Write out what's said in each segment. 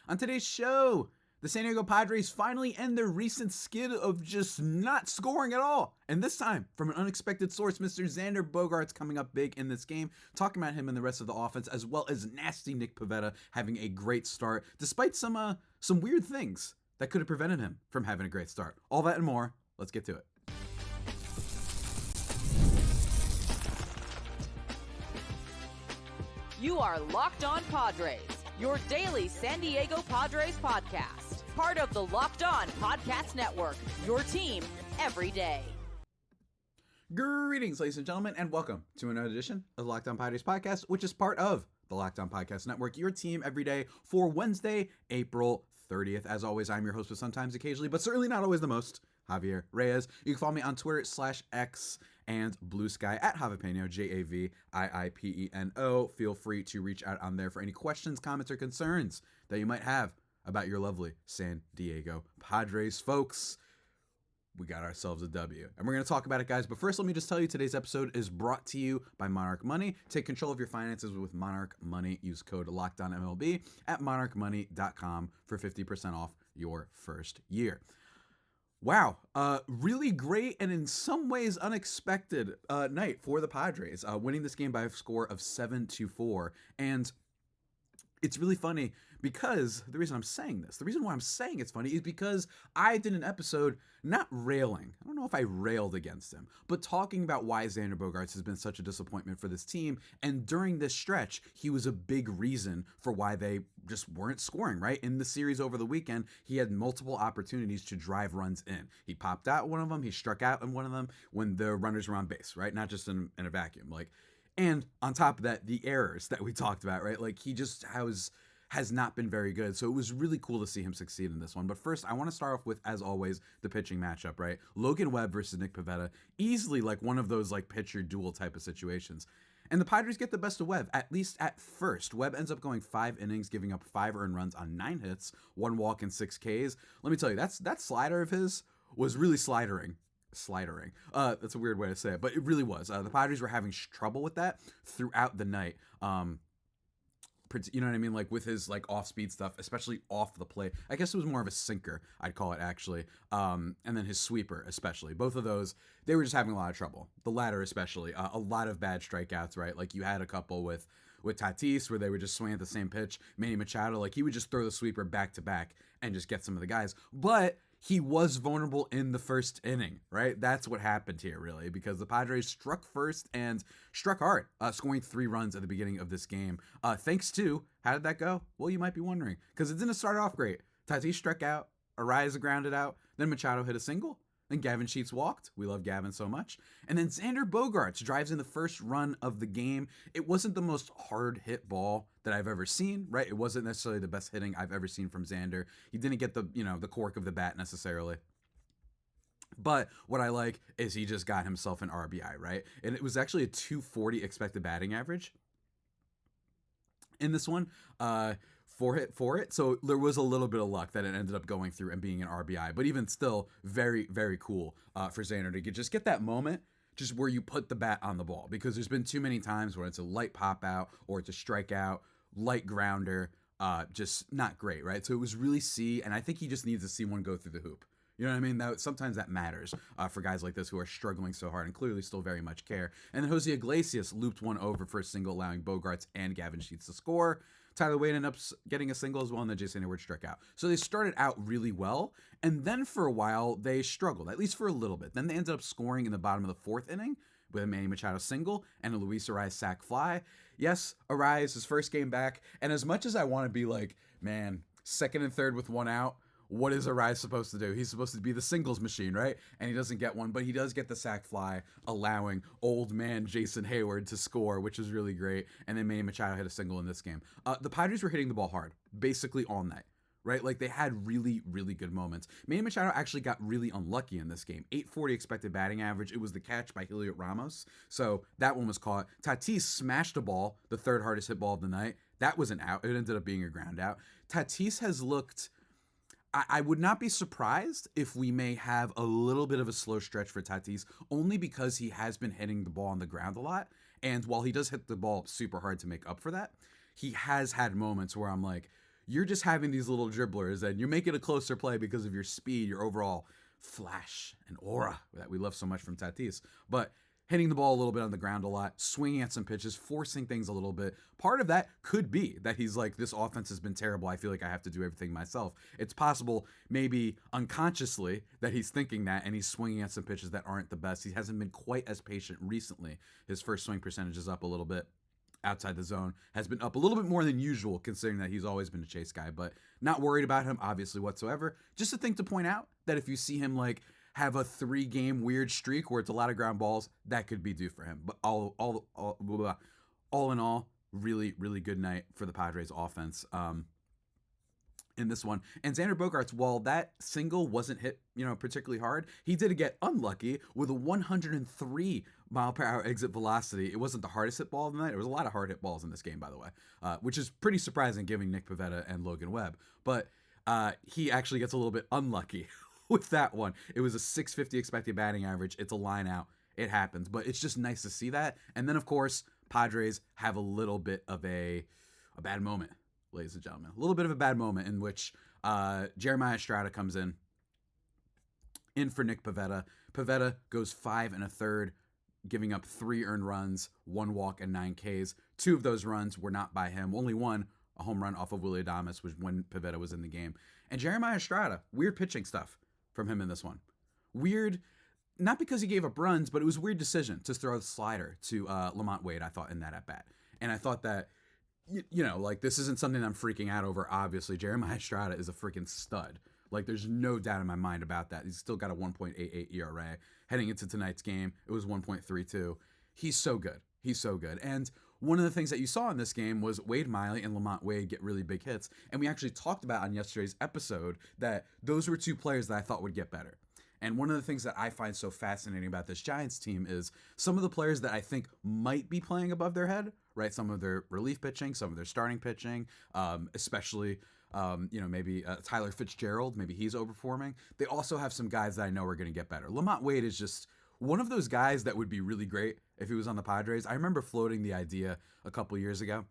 On today's show, the San Diego Padres finally end their recent skid of just not scoring at all. And this time, from an unexpected source, Mr. Xander Bogaerts coming up big in this game, talking about him and the rest of the offense, as well as nasty Nick Pivetta having a great start, despite some weird things that could have prevented him from having a great start. All that and more. Let's get to it. You are Locked On Padres, your daily San Diego Padres podcast. Part of the Locked On Podcast Network, your team every day. Greetings, ladies and gentlemen, and welcome to another edition of the Locked On Padres podcast, which is part of the Locked On Podcast Network, your team every day for Wednesday, April 30th. As always, I'm your host, but sometimes, occasionally, but certainly not always the most, Javier Arraez. You can follow me on Twitter /X and Blue Sky at Javipeno, Javiipeno. Feel free to reach out on there for any questions, comments, or concerns that you might have about your lovely San Diego Padres, folks. We got ourselves a W, and we're going to talk about it, guys. But first, let me just tell you, today's episode is brought to you by Monarch Money. Take control of your finances with Monarch Money. Use code LOCKEDONMLB at monarchmoney.com for 50% off your first year. Wow, really great and in some ways unexpected night for the Padres, winning this game by a score of 7-4. And it's really funny because the reason why I'm saying it's funny is because I did an episode not railing. I don't know if I railed against him, but talking about why Xander Bogaerts has been such a disappointment for this team. And during this stretch, he was a big reason for why they just weren't scoring, right? In the series over the weekend, he had multiple opportunities to drive runs in. He popped out one of them. He struck out in one of them when the runners were on base, right? Not just in a vacuum. And on top of that, the errors that we talked about, right? He just has not been very good. So it was really cool to see him succeed in this one. But first, I want to start off with, as always, the pitching matchup, right? Logan Webb versus Nick Pivetta. Easily one of those pitcher duel type of situations. And the Padres get the best of Webb, at least at first. Webb ends up going 5 innings, giving up 5 earned runs on 9 hits, 1 walk, and 6 Ks. Let me tell you, that slider of his was really slidering. That's a weird way to say it, but it really was. The Padres were having trouble with that throughout the night. You know what I mean? With his off-speed stuff, especially off the plate. I guess it was more of a sinker, I'd call it, actually. And then his sweeper, especially. Both of those, they were just having a lot of trouble. The latter especially. A lot of bad strikeouts, right? You had a couple with Tatis where they would just swing at the same pitch. Manny Machado, he would just throw the sweeper back-to-back and just get some of the guys. But he was vulnerable in the first inning, right? That's what happened here, really, because the Padres struck first and struck hard, scoring 3 runs at the beginning of this game. Thanks to, how did that go? Well, you might be wondering, because it didn't start off great. Tatis struck out, Arraez grounded out, then Machado hit a single, then Gavin Sheets walked. We love Gavin so much. And then Xander Bogaerts drives in the first run of the game. It wasn't the most hard hit ball that I've ever seen, right? It wasn't necessarily the best hitting I've ever seen from Xander. He didn't get the cork of the bat necessarily. But what I like is he just got himself an RBI, right? And it was actually a 240 expected batting average in this one. For it. So there was a little bit of luck that it ended up going through and being an RBI. But even still, very, very cool for Xander to get that moment just where you put the bat on the ball. Because there's been too many times where it's a light pop out or it's a strikeout, light grounder, just not great, right? So it was really and I think he just needs to see one go through the hoop. You know what I mean? Sometimes that matters for guys like this who are struggling so hard and clearly still very much care. And then Jose Iglesias looped one over for a single, allowing Bogaerts and Gavin Sheets to score. Tyler Wade ended up getting a single as well, and then Jason Hayward struck out. So they started out really well, and then for a while, they struggled, at least for a little bit. Then they ended up scoring in the bottom of the 4th inning with a Manny Machado single and a Luis Arraez sac fly. Yes, Arraez, his first game back, and as much as I want to be man, 2nd and 3rd with 1 out, what is Arraez supposed to do? He's supposed to be the singles machine, right? And he doesn't get one, but he does get the sac fly, allowing old man Jason Hayward to score, which is really great. And then Manny Machado hit a single in this game. The Padres were hitting the ball hard, basically all night, right? They had really, really good moments. Manny Machado actually got really unlucky in this game. 840 expected batting average. It was the catch by Heliot Ramos. So that one was caught. Tatis smashed a ball, the 3rd hardest hit ball of the night. That was an out. It ended up being a ground out. Tatis has looked... I would not be surprised if we may have a little bit of a slow stretch for Tatis, only because he has been hitting the ball on the ground a lot. And while he does hit the ball super hard to make up for that, he has had moments where I'm you're just having these little dribblers and you make it a closer play because of your speed, your overall flash and aura that we love so much from Tatis. But hitting the ball a little bit on the ground a lot, swinging at some pitches, forcing things a little bit. Part of that could be that he's like, this offense has been terrible. I feel like I have to do everything myself. It's possible, maybe unconsciously, that he's thinking that and he's swinging at some pitches that aren't the best. He hasn't been quite as patient recently. His first swing percentage is up a little bit. Outside the zone has been up a little bit more than usual, considering that he's always been a chase guy, but not worried about him, obviously, whatsoever. Just a thing to point out that if you see him like have a 3-game weird streak where it's a lot of ground balls, that could be due for him. But all in all, really, really good night for the Padres offense in this one. And Xander Bogaerts, while that single wasn't hit, particularly hard, he did get unlucky with a 103 mile per hour exit velocity. It wasn't the hardest hit ball of the night. There was a lot of hard hit balls in this game, by the way, which is pretty surprising given Nick Pivetta and Logan Webb. But he actually gets a little bit unlucky with that one. It was a 650 expected batting average. It's a line out. It happens, but it's just nice to see that. And then, of course, Padres have a little bit of a bad moment, ladies and gentlemen. A little bit of a bad moment in which Jeremiah Estrada comes in for Nick Pivetta. Pivetta goes 5 1/3, giving up 3 earned runs, 1 walk, and 9 Ks. 2 of those runs were not by him. Only one, a home run off of Willy Adames, was when Pivetta was in the game. And Jeremiah Estrada, weird pitching stuff from him in this one. Weird, not because he gave up runs, but it was a weird decision to throw the slider to Lamont Wade, I thought, in that at-bat. And I thought that, like, this isn't something I'm freaking out over, obviously. Jeremiah Estrada is a freaking stud. Like, there's no doubt in my mind about that. He's still got a 1.88 ERA. Heading into tonight's game, it was 1.32. He's so good. He's so good. And one of the things that you saw in this game was Wade Miley and Lamont Wade get really big hits. And we actually talked about on yesterday's episode that those were 2 players that I thought would get better. And one of the things that I find so fascinating about this Giants team is some of the players that I think might be playing above their head, right? Some of their relief pitching, some of their starting pitching, especially, maybe Tyler Fitzgerald, maybe he's overperforming. They also have some guys that I know are going to get better. Lamont Wade is just one of those guys that would be really great if he was on the Padres. I remember floating the idea a couple years ago,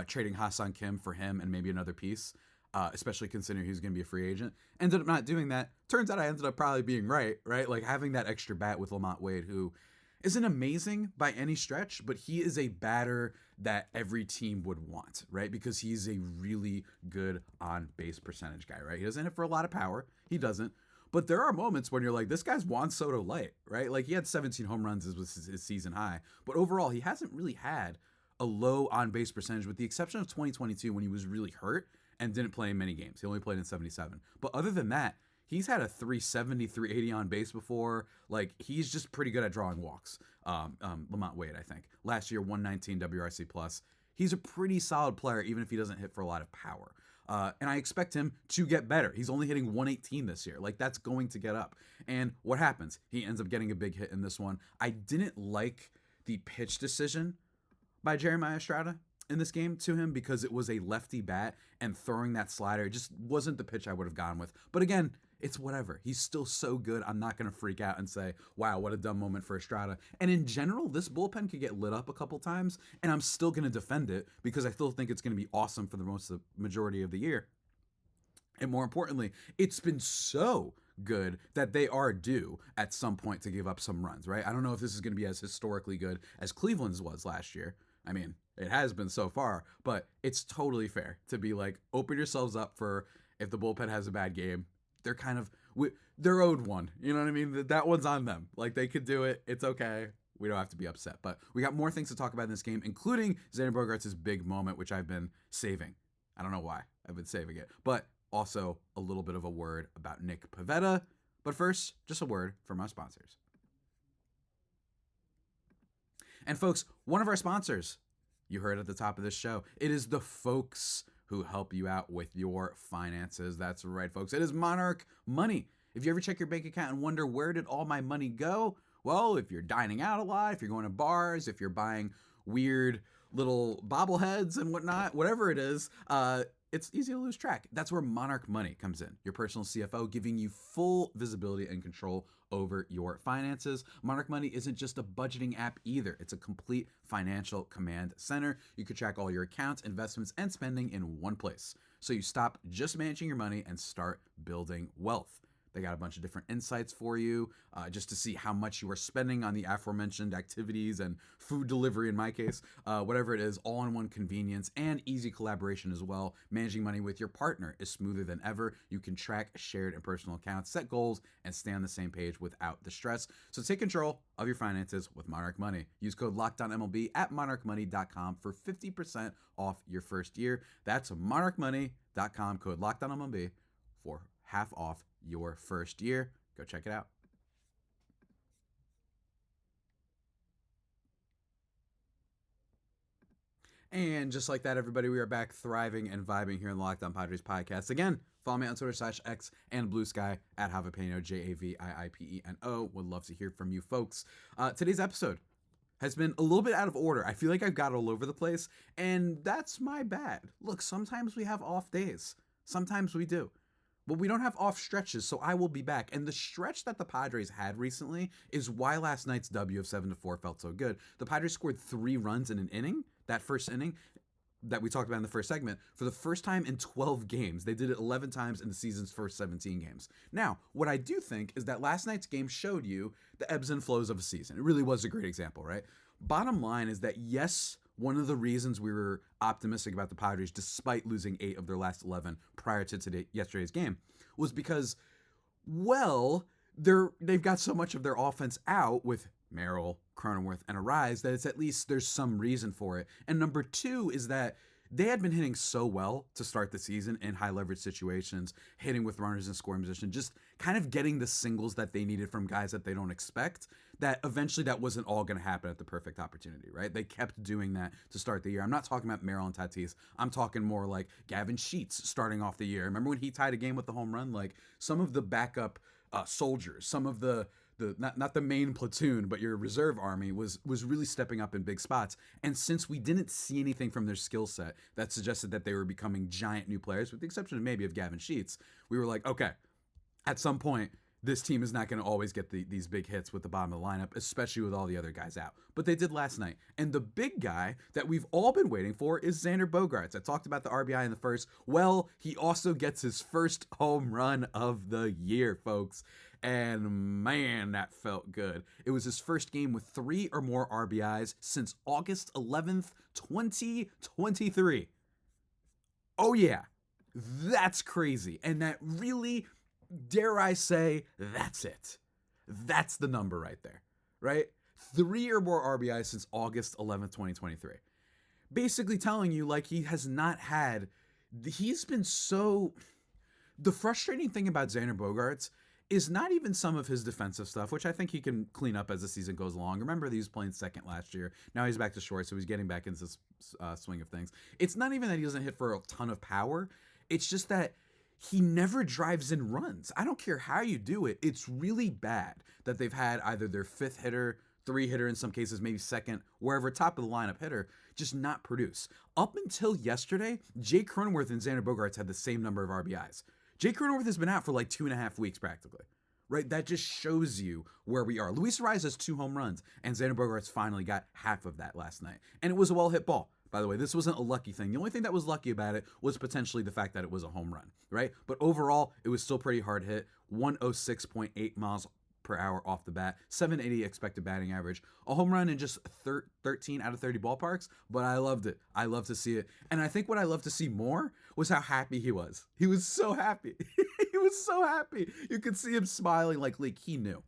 trading Ha-Seong Kim for him and maybe another piece. Especially considering he was going to be a free agent. Ended up not doing that. Turns out I ended up probably being right? Like having that extra bat with Lamont Wade, who isn't amazing by any stretch, but he is a batter that every team would want, right? Because he's a really good on-base percentage guy, right? He doesn't hit for a lot of power. He doesn't. But there are moments when you're like, this guy's Juan Soto light, right? Like he had 17 home runs as was his season high. But overall, he hasn't really had a low on-base percentage with the exception of 2022 when he was really hurt and didn't play in many games. He only played in 77. But other than that, he's had a 370, 380 on base before. Like, he's just pretty good at drawing walks. Lamont Wade, I think. Last year, 119 WRC+. He's a pretty solid player, even if he doesn't hit for a lot of power. And I expect him to get better. He's only hitting 118 this year. Like, that's going to get up. And what happens? He ends up getting a big hit in this one. I didn't like the pitch decision by Jeremiah Estrada in this game to him because it was a lefty bat and throwing that slider just wasn't the pitch I would have gone with. But again, it's whatever. He's still so good. I'm not going to freak out and say, wow, what a dumb moment for Estrada. And in general, this bullpen could get lit up a couple times and I'm still going to defend it because I still think it's going to be awesome for the majority of the year. And more importantly, it's been so good that they are due at some point to give up some runs, right? I don't know if this is going to be as historically good as Cleveland's was last year. I mean, it has been so far, but it's totally fair to be like, open yourselves up for if the bullpen has a bad game, they're owed one. You know what I mean? That one's on them. Like, they could do it. It's okay. We don't have to be upset. But we got more things to talk about in this game, including Xander Bogaerts' big moment, which I've been saving. I don't know why. I've been saving it. But also a little bit of a word about Nick Pivetta. But first, just a word from our sponsors. And folks, one of our sponsors, you heard at the top of this show, it is the folks who help you out with your finances. That's right, folks. It is Monarch Money. If you ever check your bank account and wonder, where did all my money go? Well, if you're dining out a lot, if you're going to bars, if you're buying weird little bobbleheads and whatnot, whatever it is, it's easy to lose track. That's where Monarch Money comes in, your personal CFO, giving you full visibility and control over your finances. Monarch Money isn't just a budgeting app either. It's a complete financial command center. You can track all your accounts, investments, and spending in one place. so you stop just managing your money and start building wealth. They got a bunch of different insights for you just to see how much you are spending on the aforementioned activities and food delivery in my case, whatever it is, all in one convenience and easy collaboration as well. Managing money with your partner is smoother than ever. You can track shared and personal accounts, set goals, and stay on the same page without the stress. So take control of your finances with Monarch Money. Use code LOCKEDONMLB at monarchmoney.com for 50% off your first year. That's monarchmoney.com, code LOCKEDONMLB for half off your first year. Go check it out. And just like that, everybody, we are back thriving and vibing here in the Locked On Padres podcast. Again, follow me on Twitter /X and Blue Sky at Javipeno, JAVIIPENO. Would love to hear from you folks. Today's episode has been a little bit out of order. I feel like I've got all over the place, and that's my bad. Look, sometimes we have off days. Sometimes we do. But we don't have off stretches, so I will be back. And the stretch that the Padres had recently is why last night's W of 7-4 felt so good. The Padres scored 3 runs in an inning, that first inning that we talked about in the first segment, for the first time in 12 games. They did it 11 times in the season's first 17 games. Now, what I do think is that last night's game showed you the ebbs and flows of a season. It really was a great example, right? Bottom line is that, yes, one of the reasons we were optimistic about the Padres, despite losing 8 of their last 11 prior to yesterday's game, was because, well, they've got so much of their offense out with Merrill, Cronenworth, and Arraez that it's at least there's some reason for it. And number 2 is that they had been hitting so well to start the season in high leverage situations, hitting with runners in scoring position, just kind of getting the singles that they needed from guys that they don't expect, that eventually that wasn't all going to happen at the perfect opportunity, right? They kept doing that to start the year. I'm not talking about Merrill and Tatis. I'm talking more like Gavin Sheets starting off the year. Remember when he tied a game with the home run? Like some of the backup soldiers, some of the not the main platoon, but your reserve army was really stepping up in big spots. And since we didn't see anything from their skill set that suggested that they were becoming giant new players, with the exception of maybe of Gavin Sheets, we were like, okay, at some point, this team is not going to always get these big hits with the bottom of the lineup, especially with all the other guys out. But they did last night. And the big guy that we've all been waiting for is Xander Bogaerts. I talked about the RBI in the first. Well, he also gets his first home run of the year, folks. And man, that felt good. It was his first game with 3 or more RBIs since August 11th, 2023. Oh yeah, that's crazy. And that really, dare I say, that's it. That's the number right there, right? 3 or more RBIs since August 11th, 2023. Basically telling you, like, he's been so... The frustrating thing about Xander Bogaerts is not even some of his defensive stuff, which I think he can clean up as the season goes along. Remember that he was playing second last year. Now he's back to short, so he's getting back into this swing of things. It's not even that he doesn't hit for a ton of power. It's just that he never drives in runs. I don't care how you do it. It's really bad that they've had either their 5th hitter, 3 hitter in some cases, maybe second, wherever, top of the lineup hitter, just not produce. Up until yesterday, Jay Cronenworth and Xander Bogaerts had the same number of RBIs. Jay Cronenworth has been out for like 2.5 weeks practically, right? That just shows you where we are. Luis Arraez has 2 home runs, and Xander Bogaerts finally got half of that last night. And it was a well-hit ball. By the way, this wasn't a lucky thing. The only thing that was lucky about it was potentially the fact that it was a home run, right? But overall, it was still pretty hard hit. 106.8 miles per hour off the bat, 780 expected batting average, a home run in just 13 out of 30 ballparks, but I loved it. I love to see it. And I think what I love to see more was how happy he was. He was so happy. He was so happy. You could see him smiling like he knew.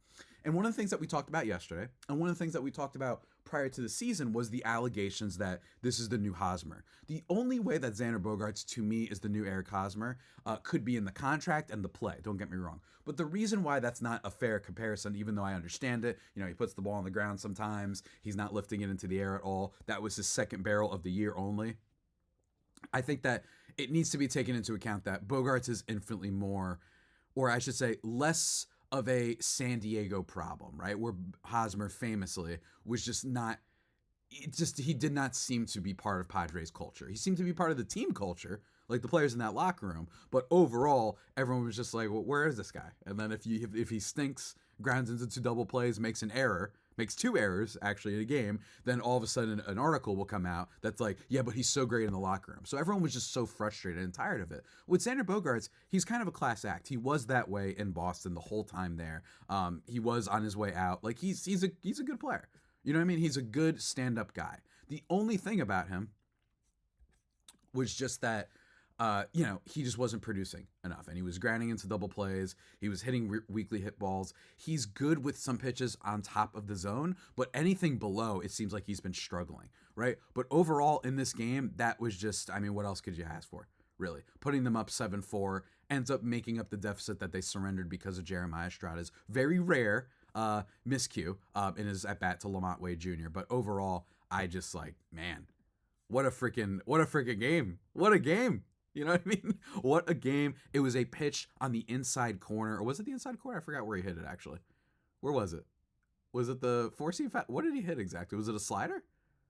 And one of the things that we talked about yesterday, and one of the things that we talked about prior to the season, was the allegations that this is the new Hosmer. The only way that Xander Bogaerts, to me, is the new Eric Hosmer could be in the contract and the play. Don't get me wrong. But the reason why that's not a fair comparison, even though I understand it, he puts the ball on the ground sometimes. He's not lifting it into the air at all. That was his second barrel of the year only. I think that it needs to be taken into account that Bogaerts is infinitely more, or I should say less of a San Diego problem, right? Where Hosmer famously was just not, he did not seem to be part of Padres culture. He seemed to be part of the team culture, like the players in that locker room. But overall, everyone was just like, well, where is this guy? And then if he stinks, grounds into 2 double plays, makes an error, makes 2 errors actually in a game, then all of a sudden an article will come out that's like, yeah, but he's so great in the locker room. So everyone was just so frustrated and tired of it. With Xander Bogaerts, he's kind of a class act. He was that way in Boston the whole time there. He was on his way out. Like he's a good player. You know what I mean? He's a good stand-up guy. The only thing about him was just that he just wasn't producing enough, and he was grounding into double plays. He was hitting weakly hit balls. He's good with some pitches on top of the zone, but anything below, it seems like he's been struggling, right? But overall in this game, that was just, I mean, what else could you ask for, really? Putting them up 7-4, ends up making up the deficit that they surrendered because of Jeremiah Estrada's very rare miscue in his at-bat to Lamont Wade Jr. But overall, I just like, man, what a freaking game. What a game. You know what I mean? What a game. It was a pitch on the inside corner. Or was it the inside corner? I forgot where he hit it, actually. Where was it? Was it the four-seam? What did he hit exactly? Was it a slider?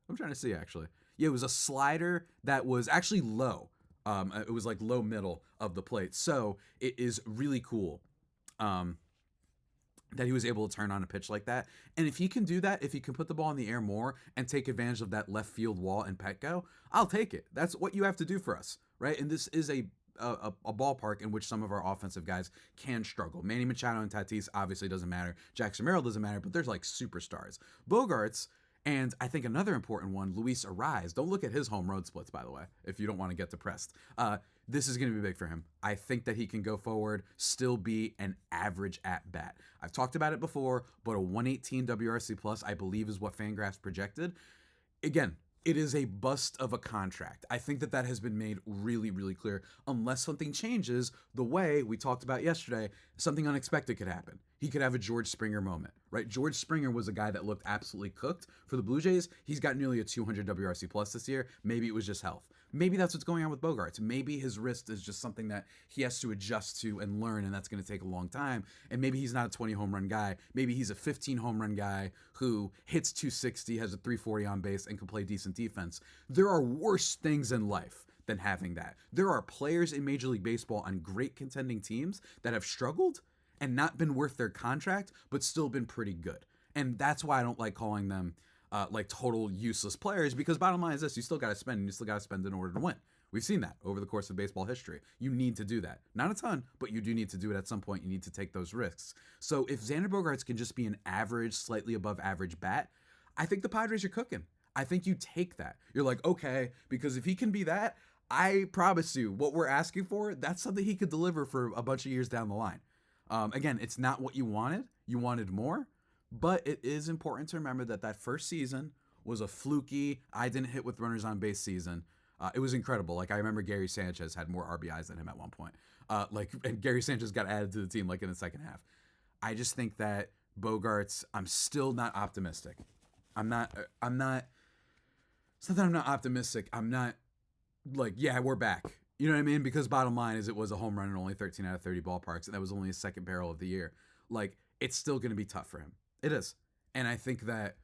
I'm trying to see, actually. Yeah, it was a slider that was actually low. It was like low middle of the plate. So it is really cool that he was able to turn on a pitch like that. And if he can do that, if he can put the ball in the air more and take advantage of that left field wall and Petco, I'll take it. That's what you have to do for us, right? And this is a ballpark in which some of our offensive guys can struggle. Manny Machado and Tatis obviously doesn't matter. Jackson Merrill doesn't matter, but there's like superstars. Bogaerts, and I think another important one, Luis Arraez. Don't look at his home road splits, by the way, if you don't want to get depressed. This is going to be big for him. I think that he can go forward, still be an average at bat. I've talked about it before, but a 118 WRC plus, I believe, is what Fangraphs projected. Again, it is a bust of a contract. I think that has been made really, really clear. Unless something changes the way we talked about yesterday, something unexpected could happen. He could have a George Springer moment, right? George Springer was a guy that looked absolutely cooked for the Blue Jays. He's got nearly a 200 WRC plus this year. Maybe it was just health. Maybe that's what's going on with Bogaerts. Maybe his wrist is just something that he has to adjust to and learn, and that's going to take a long time. And maybe he's not a 20 home run guy. Maybe he's a 15 home run guy who hits 260, has a 340 on base, and can play decent defense. There are worse things in life than having that. There are players in Major League Baseball on great contending teams that have struggled and not been worth their contract, but still been pretty good. And that's why I don't like calling them like total useless players, because bottom line is this: you still got to spend, and you still got to spend in order to win. We've seen that over the course of baseball history. You need to do that. Not a ton, but you do need to do it at some point. You need to take those risks. So if Xander Bogaerts can just be an average, slightly above average bat, I think the Padres are cooking. I think you take that. You're like, okay, because if he can be that, I promise you what we're asking for, that's something he could deliver for a bunch of years down the line. Again, it's not what you wanted. You wanted more. But it is important to remember that first season was a fluky, I didn't hit with runners on base season. It was incredible. Like, I remember Gary Sanchez had more RBIs than him at one point. And Gary Sanchez got added to the team like in the second half. I just think that Bogaerts, I'm still not optimistic. I'm not, it's not that I'm not optimistic. I'm not like, yeah, we're back. You know what I mean? Because bottom line is it was a home run in only 13 out of 30 ballparks, and that was only his second barrel of the year. Like, it's still going to be tough for him. It is. And I think that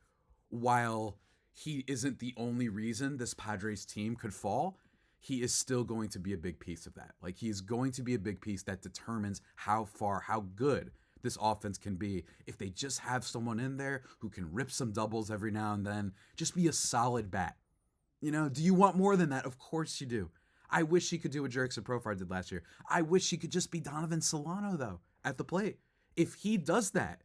while he isn't the only reason this Padres team could fall, he is still going to be a big piece of that. Like, he's going to be a big piece that determines how good this offense can be if they just have someone in there who can rip some doubles every now and then, just be a solid bat. You know, do you want more than that? Of course you do. I wish he could do what Jerickson Profar did last year. I wish he could just be Donovan Solano, though, at the plate. If he does that,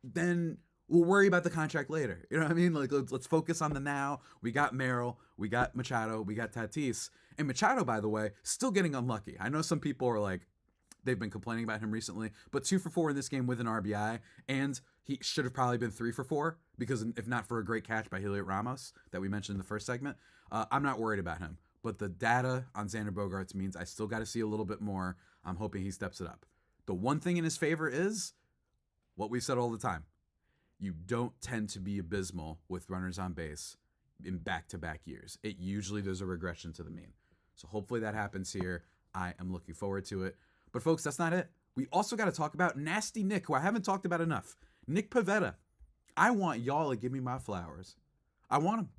then we'll worry about the contract later. You know what I mean? Like, let's focus on the now. We got Merrill, we got Machado, we got Tatis. And Machado, by the way, still getting unlucky. I know some people are like, they've been complaining about him recently, but 2 for 4 in this game with an RBI, and he should have probably been 3 for 4, because if not for a great catch by Heliot Ramos that we mentioned in the first segment, I'm not worried about him. But the data on Xander Bogaerts means I still got to see a little bit more. I'm hoping he steps it up. The one thing in his favor is what we said all the time. You don't tend to be abysmal with runners on base in back-to-back years. It usually there's a regression to the mean. So hopefully that happens here. I am looking forward to it. But folks, that's not it. We also got to talk about Nasty Nick, who I haven't talked about enough. Nick Pivetta. I want y'all to give me my flowers. I want them.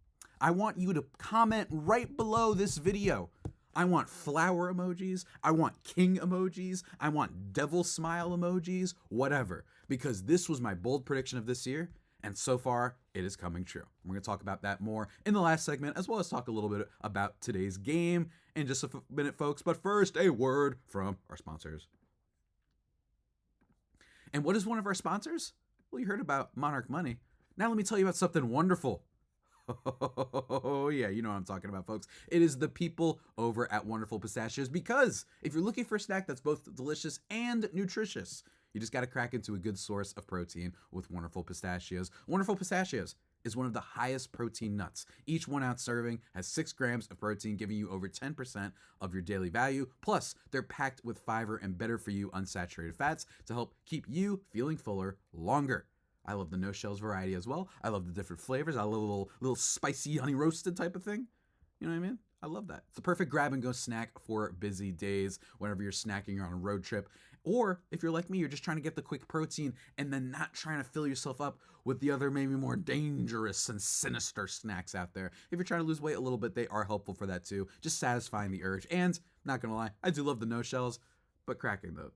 I want you to comment right below this video. I want flower emojis. I want king emojis. I want devil smile emojis, whatever. Because this was my bold prediction of this year, And so far, it is coming true. We're going to talk about that more in the last segment, as well as talk a little bit about today's game in just a minute, folks. But first, a word from our sponsors. And what is one of our sponsors? Well, you heard about Monarch Money. Now let me tell you about something wonderful. Oh, yeah, you know what I'm talking about, folks. It is the people over at Wonderful Pistachios, because if you're looking for a snack that's both delicious and nutritious, you just got to crack into a good source of protein with Wonderful Pistachios. Wonderful Pistachios is one of the highest protein nuts. Each 1 ounce serving has 6 grams of protein, giving you over 10% of your daily value. Plus, they're packed with fiber and better for you unsaturated fats to help keep you feeling fuller longer. I love the no shells variety as well. I love the different flavors. I love a little spicy honey roasted type of thing. You know what I mean? I love that. It's a perfect grab and go snack for busy days, whenever you're snacking, you're on a road trip. Or if you're like me, you're just trying to get the quick protein and then not trying to fill yourself up with the other maybe more dangerous and sinister snacks out there. If you're trying to lose weight a little bit, they are helpful for that too. Just satisfying the urge. And not gonna lie, I do love the no shells, but cracking the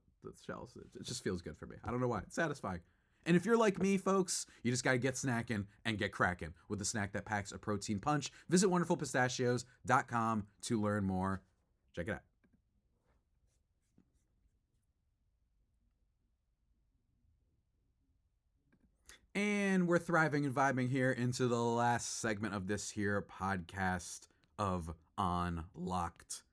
shells, it just feels good for me. I don't know why. It's satisfying. And if you're like me, folks, you just got to get snackin' and get crackin' with a snack that packs a protein punch. Visit wonderfulpistachios.com to learn more. Check it out. And we're thriving and vibing here into the last segment of this here podcast of Unlocked,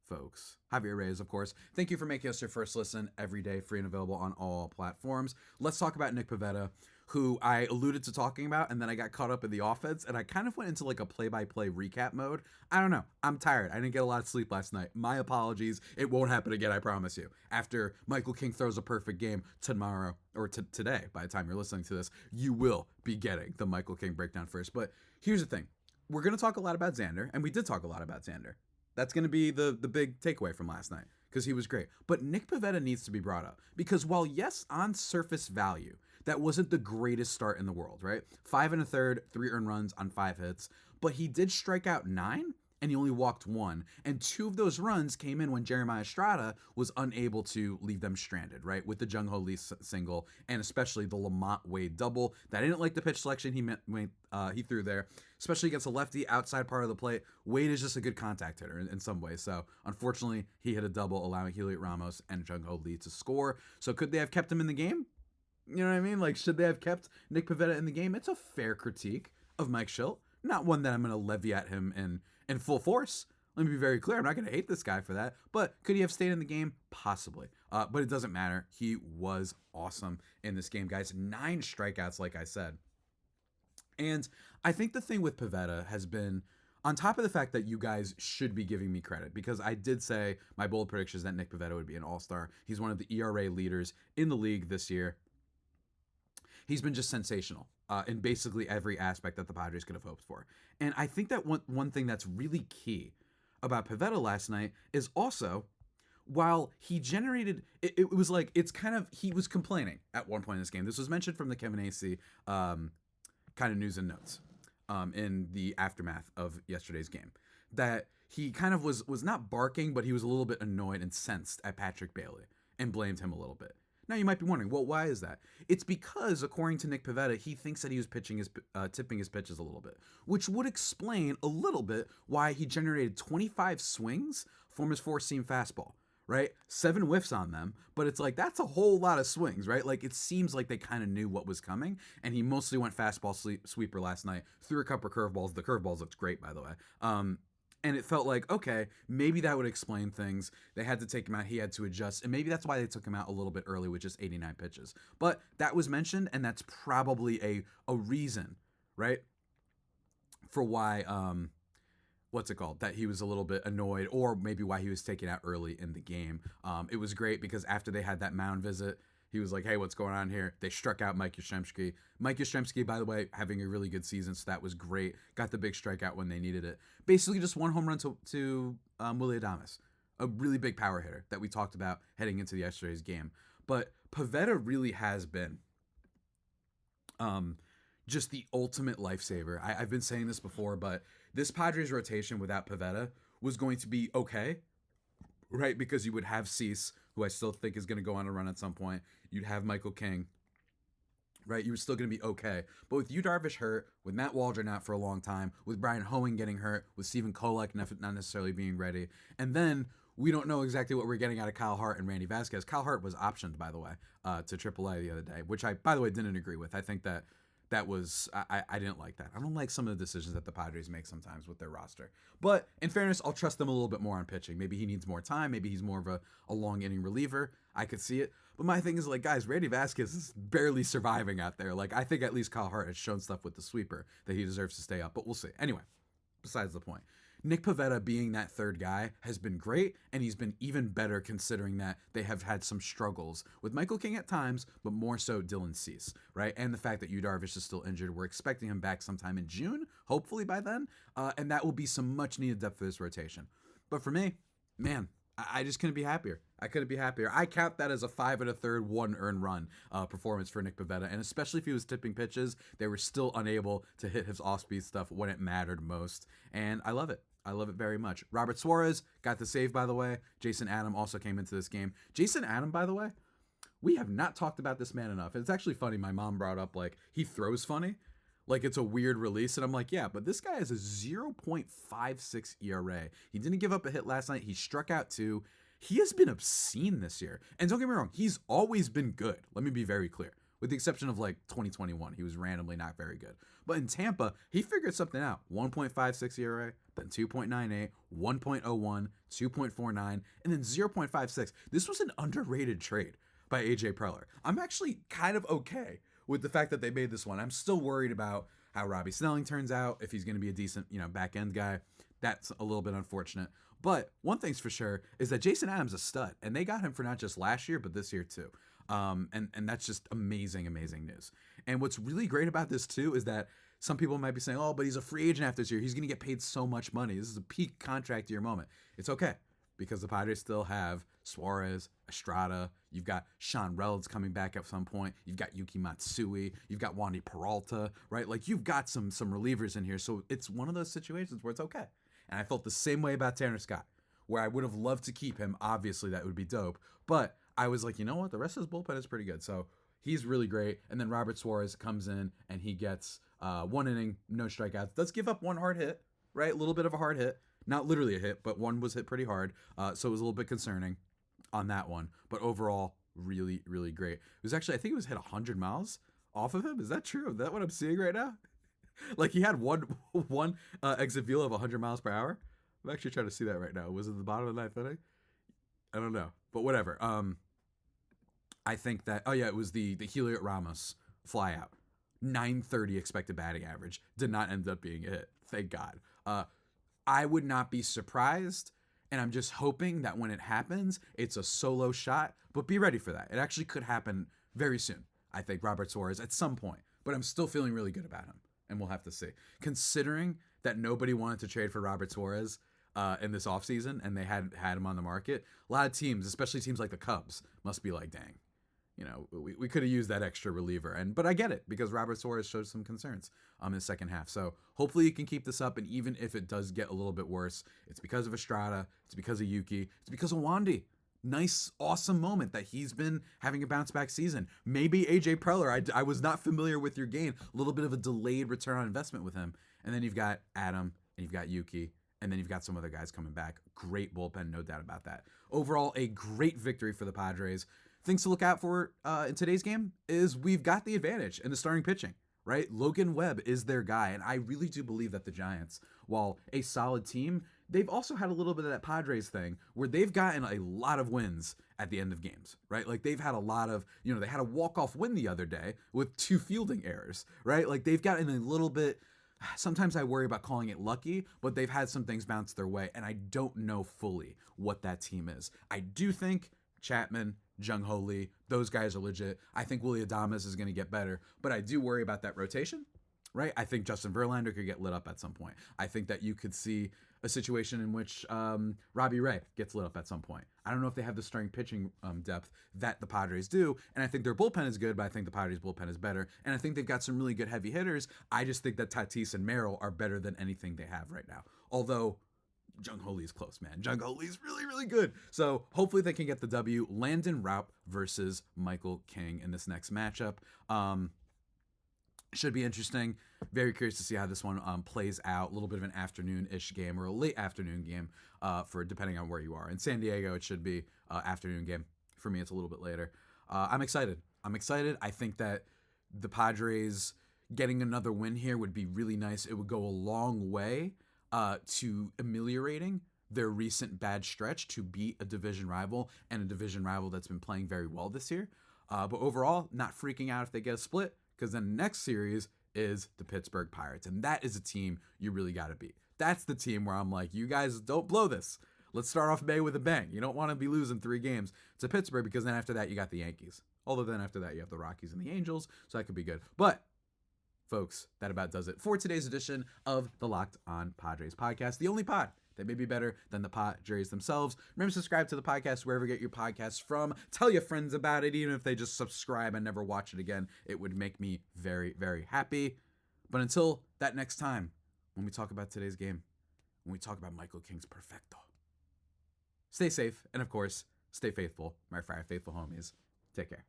folks. Javier Arraez, of course. Thank you for making us your first listen every day, free and available on all platforms. Let's talk about Nick Pivetta, who I alluded to talking about, and then I got caught up in the offense, and I kind of went into like a play-by-play recap mode. I don't know. I'm tired. I didn't get a lot of sleep last night. My apologies. It won't happen again, I promise you. After Michael King throws a perfect game tomorrow, or today, by the time you're listening to this, you will be getting the Michael King breakdown first. But here's the thing. We're going to talk a lot about Xander, and we did talk a lot about Xander. That's going to be the big takeaway from last night, because he was great. But Nick Pivetta needs to be brought up, because while, yes, on surface value, that wasn't the greatest start in the world, right? 5 1/3, 3 earned runs on 5 hits, but he did strike out 9, and he only walked 1. And 2 of those runs came in when Jeremiah Estrada was unable to leave them stranded, right? With the Jung Ho Lee single, and especially the Lamont Wade double. That I didn't like the pitch selection he threw there, especially against a lefty outside part of the plate. Wade is just a good contact hitter in some ways. So unfortunately, he hit a double, allowing Heliot Ramos and Jung Ho Lee to score. So could they have kept him in the game? You know what I mean? Like, should they have kept Nick Pivetta in the game? It's a fair critique of Mike Schilt. Not one that I'm going to levy at him in full force. Let me be very clear. I'm not going to hate this guy for that. But could he have stayed in the game? Possibly. But it doesn't matter. He was awesome in this game, guys. 9 strikeouts, like I said. And I think the thing with Pivetta has been, on top of the fact that you guys should be giving me credit, because I did say my bold prediction is that Nick Pivetta would be an all-star. He's one of the ERA leaders in the league this year. He's been just sensational in basically every aspect that the Padres could have hoped for. And I think that one thing that's really key about Pivetta last night is also, while he generated, it was like, it's kind of, he was complaining at one point in this game. This was mentioned from the Kevin Acee kind of news and notes in the aftermath of yesterday's game, that he kind of was not barking, but he was a little bit annoyed and incensed at Patrick Bailey and blamed him a little bit. Now you might be wondering, well, why is that? It's because, according to Nick Pivetta, he thinks that he was tipping his pitches a little bit, which would explain a little bit why he generated 25 swings from his 4-seam fastball, right? 7 whiffs on them, but it's like, that's a whole lot of swings, right? Like, it seems like they kind of knew what was coming, and he mostly went fastball sweeper last night, threw a couple of curveballs. The curveballs looked great, by the way. And it felt like, okay, maybe that would explain things. They had to take him out. He had to adjust. And maybe that's why they took him out a little bit early with just 89 pitches. But that was mentioned, and that's probably a reason, right, for why, that he was a little bit annoyed, or maybe why he was taken out early in the game. It was great because after they had that mound visit, he was like, hey, what's going on here? They struck out Mike Yastrzemski. Mike Yastrzemski, by the way, having a really good season, so that was great. Got the big strikeout when they needed it. Basically just 1 home run to Willie Adames, a really big power hitter that we talked about heading into yesterday's game. But Pivetta really has been just the ultimate lifesaver. I've been saying this before, but this Padres rotation without Pivetta was going to be okay, right? Because you would have Cease, who I still think is going to go on a run at some point. You'd have Michael King, right? You were still going to be okay. But with Yu Darvish hurt, with Matt Waldron out for a long time, with Brian Hoeing getting hurt, with Stephen Kolek not necessarily being ready, and then we don't know exactly what we're getting out of Kyle Hart and Randy Vasquez. Kyle Hart was optioned, by the way, to AAA the other day, which I, by the way, didn't agree with. I think that was I didn't like that. I don't like some of the decisions that the Padres make sometimes with their roster. But in fairness, I'll trust them a little bit more on pitching. Maybe he needs more time. Maybe he's more of a long inning reliever. I could see it. But my thing is, like, guys, Randy Vasquez is barely surviving out there. Like, I think at least Kyle Hart has shown stuff with the sweeper that he deserves to stay up. But we'll see. Anyway, besides the point. Nick Pivetta being that third guy has been great, and he's been even better considering that they have had some struggles with Michael King at times, but more so Dylan Cease, right? And the fact that Yu Darvish is still injured. We're expecting him back sometime in June, hopefully by then, and that will be some much-needed depth for this rotation. But for me, man, I just couldn't be happier. I couldn't be happier. I count that as a 5 1/3, 1 earned run performance for Nick Pivetta. And especially if he was tipping pitches, they were still unable to hit his off-speed stuff when it mattered most. And I love it. I love it very much. Robert Suarez got the save, by the way. Jason Adam also came into this game. Jason Adam, by the way, we have not talked about this man enough. It's actually funny. My mom brought up, like, he throws funny. Like, it's a weird release. And I'm like, yeah, but this guy has a 0.56 ERA. He didn't give up a hit last night. He struck out 2. He has been obscene this year. And don't get me wrong, he's always been good. Let me be very clear. With the exception of, like, 2021. He was randomly not very good. But in Tampa, he figured something out. 1.56 ERA, then 2.98, 1.01, 2.49, and then 0.56. This was an underrated trade by A.J. Preller. I'm actually kind of okay with the fact that they made this one. I'm still worried about how Robbie Snelling turns out, if he's going to be a decent, back-end guy. That's a little bit unfortunate. But one thing's for sure is that Jason Adams is a stud, and they got him for not just last year, but this year too. And that's just amazing, amazing news. And what's really great about this too is that some people might be saying, oh, but he's a free agent after this year. He's going to get paid so much money. This is a peak contract year moment. It's okay, because the Padres still have Suarez, Estrada. You've got Sean Reynolds coming back at some point. You've got Yuki Matsui. You've got Wandy Peralta, right? Like, you've got some relievers in here. So it's one of those situations where it's okay. And I felt the same way about Tanner Scott, where I would have loved to keep him. Obviously, that would be dope. But I was like, you know what? The rest of his bullpen is pretty good. So he's really great. And then Robert Suarez comes in and he gets 1 inning, no strikeouts. Does give up 1 hard hit, right? A little bit of a hard hit. Not literally a hit, but one was hit pretty hard. So it was a little bit concerning on that one. But overall, really, really great. It was actually, I think it was hit 100 miles off of him. Is that true? Is that what I'm seeing right now? Like, he had one exit velo of 100 miles per hour. I'm actually trying to see that right now. Was it the bottom of the 9th inning? I don't know. But whatever. I think that, it was the Heliot Ramos fly out. 930 expected batting average. Did not end up being a hit. Thank God. I would not be surprised, and I'm just hoping that when it happens, it's a solo shot, but be ready for that. It actually could happen very soon, I think, Robert Suarez, at some point. But I'm still feeling really good about him, and we'll have to see. Considering that nobody wanted to trade for Robert Suarez in this offseason, and they had him on the market, a lot of teams, especially teams like the Cubs, must be like, dang. We could have used that extra reliever. But I get it, because Robert Suarez showed some concerns in the second half. So hopefully you can keep this up. And even if it does get a little bit worse, it's because of Estrada. It's because of Yuki. It's because of Wandy. Nice, awesome moment that he's been having a bounce back season. Maybe AJ Preller. I was not familiar with your game. A little bit of a delayed return on investment with him. And then you've got Adam and you've got Yuki. And then you've got some other guys coming back. Great bullpen, no doubt about that. Overall, a great victory for the Padres. Things to look out for in today's game is we've got the advantage in the starting pitching, right? Logan Webb is their guy, and I really do believe that the Giants, while a solid team, they've also had a little bit of that Padres thing where they've gotten a lot of wins at the end of games, right? Like, they've had a lot of, they had a walk-off win the other day with 2 fielding errors, right? Like, they've gotten a little bit, sometimes I worry about calling it lucky, but they've had some things bounce their way, and I don't know fully what that team is. I do think Chapman, Jung Ho Lee, those guys are legit. I think Willy Adames is going to get better, but I do worry about that rotation, right? I think Justin Verlander could get lit up at some point. I think that you could see a situation in which Robbie Ray gets lit up at some point. I don't know if they have the starting pitching depth that the Padres do, and I think their bullpen is good, but I think the Padres bullpen is better, and I think they've got some really good heavy hitters. I just think that Tatis and Merrill are better than anything they have right now, although Jung Ho Lee is close, man. Jung Ho Lee is really, really good. So hopefully they can get the W. Landon Raup versus Michael King in this next matchup. Should be interesting. Very curious to see how this one plays out. A little bit of an afternoon-ish game or a late afternoon game for depending on where you are. In San Diego, it should be afternoon game. For me, it's a little bit later. I'm excited. I think that the Padres getting another win here would be really nice. It would go a long way to ameliorating their recent bad stretch to beat a division rival and a division rival that's been playing very well this year. But overall, not freaking out if they get a split, because then the next series is the Pittsburgh Pirates, and that is a team you really got to beat. That's the team where I'm like, you guys don't blow this. Let's start off May with a bang. You don't want to be losing 3 games to Pittsburgh, because then after that, you got the Yankees. Although then after that, you have the Rockies and the Angels, so that could be good. But, folks, that about does it for today's edition of the Locked On Padres podcast, the only pod that may be better than the Padres themselves. Remember to subscribe to the podcast wherever you get your podcasts from. Tell your friends about it, even if they just subscribe and never watch it again. It would make me very, very happy. But until that next time, when we talk about today's game, when we talk about Michael King's perfecto, stay safe, and of course, stay faithful, my faithful homies. Take care.